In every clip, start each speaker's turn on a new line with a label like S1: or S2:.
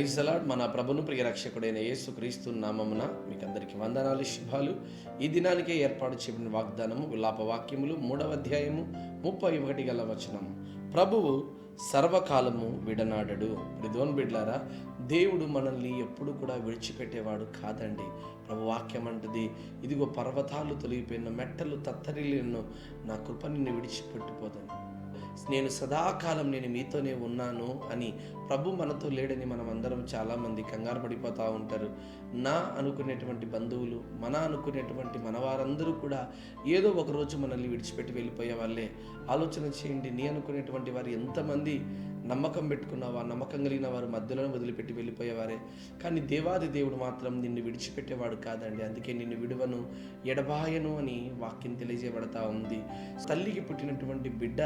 S1: Praise the lord. మన ప్రభును ప్రియ రక్షకుడైన యేసుక్రీస్తు నామమున మీకు అందరికీ వందనాలు, శుభాలు. ఈ దినానికే ఏర్పాటు చేయబడిన వాగ్దానము విలాప వాక్యములు 3వ అధ్యాయము 31 గల వచనం. ప్రభువు సర్వకాలము విడనాడడు. ప్రిదోన్ బిడ్లారా, దేవుడు మనల్ని ఎప్పుడు కూడా విడిచిపెట్టేవాడు కాదండి. ప్రభు వాక్యం అంటది, ఇదిగో పర్వతాలు తొలగిపోయిన, మెట్టలు తత్తరిల్లిను, నా కృప నిన్ను విడిచిపెట్టిపోదని, నేను సదాకాలం నేను మీతోనే ఉన్నాను అని. ప్రభు మనతో లేడని మనం అందరం చాలామంది కంగారు పడిపోతూ ఉంటారు. నా అనుకునేటువంటి బంధువులు, మన అనుకునేటువంటి మన వారందరూ కూడా ఏదో ఒక రోజు మనల్ని విడిచిపెట్టి వెళ్ళిపోయే వాళ్ళే. ఆలోచన చేయండి, నీ అనుకునేటువంటి వారు ఎంతమంది నమ్మకం పెట్టుకున్నావా, నమ్మకం కలిగిన వారు మధ్యలో వదిలిపెట్టి వెళ్ళిపోయేవారే. కానీ దేవాది దేవుడు మాత్రం నిన్ను విడిచిపెట్టేవాడు కాదండి. అందుకే నిన్ను విడువను, ఎడబాయను అని వాక్యం తెలియజేయబడతా ఉంది. తల్లికి పుట్టినటువంటి బిడ్డ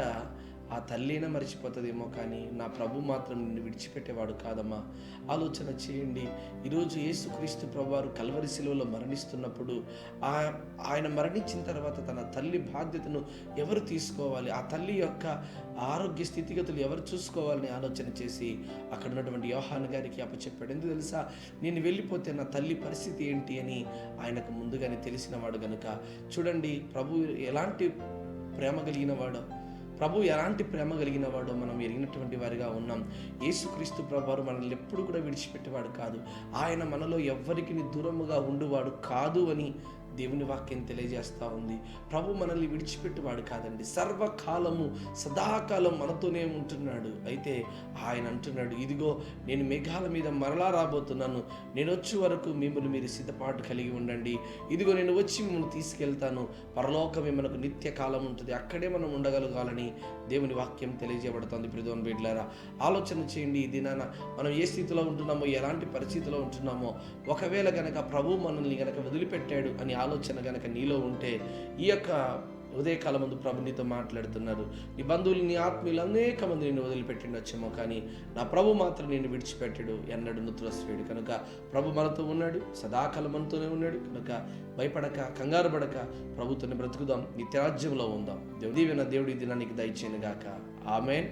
S1: ఆ తల్లినే మర్చిపోతుందేమో, కానీ నా ప్రభు మాత్రం నిన్ను విడిచిపెట్టేవాడు కాదమ్మా. ఆలోచన చేయండి. ఈరోజు యేసుక్రీస్తు ప్రభువారు కల్వరి శిలువలో మరణిస్తున్నప్పుడు ఆయన మరణించిన తర్వాత తన తల్లి బాధ్యతను ఎవరు తీసుకోవాలి, ఆ తల్లి యొక్క ఆరోగ్య స్థితిగతులు ఎవరు చూసుకోవాలని ఆలోచన చేసి అక్కడ ఉన్నటువంటి యోహాను గారికి అప్పచెప్పాడు. ఎందుకు తెలుసా? నేను వెళ్ళిపోతే నా తల్లి పరిస్థితి ఏంటి అని ఆయనకు ముందుగానే తెలిసినవాడు గనుక. చూడండి, ప్రభు ఎలాంటి ప్రేమ కలిగిన వాడో, ప్రభు ఎలాంటి ప్రేమ కలిగిన వాడో మనం ఎరిగినటువంటి వారిగా ఉన్నాం. యేసుక్రీస్తు ప్రభువారు మనల్ని ఎప్పుడు కూడా విడిచిపెట్టేవాడు కాదు. ఆయన మనలో ఎవ్వరికి దూరముగా ఉండువాడు కాదు అని దేవుని వాక్యం తెలియజేస్తూ ఉంది. ప్రభు మనల్ని విడిచిపెట్టువాడు కాదండి. సర్వకాలము సదాకాలం మనతోనే ఉంటున్నాడు. అయితే ఆయన అంటున్నాడు, ఇదిగో నేను మేఘాల మీద మరలా రాబోతున్నాను, నేను వచ్చే వరకు మిమ్మల్ని మీరు సిద్ధపాటు కలిగి ఉండండి. ఇదిగో నేను వచ్చి మిమ్మల్ని తీసుకెళ్తాను, పరలోకమే మనకు నిత్య కాలం ఉంటుంది, అక్కడే మనం ఉండగలగాలని దేవుని వాక్యం తెలియజేయబడుతుంది. ప్రిదోన్ బిడ్డలారా, ఆలోచన చేయండి. ఈ దినాన మనం ఏ స్థితిలో ఉంటున్నామో, ఎలాంటి పరిస్థితిలో ఉంటున్నామో, ఒకవేళ గనక ప్రభు మనల్ని గనక వదిలిపెట్టాడు అని ఆలోచన గనక నీలో ఉంటే, ఈ యొక్క ఉదయకాలం ముందు ప్రభు నీతో మాట్లాడుతున్నారు. నీ బంధువులు, నీ ఆత్మీయులు అనేక మంది నిన్ను వదిలిపెట్టిండొచ్చేమో, కానీ నా ప్రభు మాత్రం నిన్ను విడిచిపెట్టాడు, ఎన్నడూ త్రోసివేయడు. కనుక ప్రభు మనతో ఉన్నాడు, సదాకాలం మనతోనే ఉన్నాడు. కనుక భయపడక, కంగారు పడక ప్రభుత్వాన్ని బ్రతుకుదాం, నిత్యరాజ్యంలో ఉందాం. దేవుడు ఈ దినానికి దయచేయను గాక. ఆమేన్.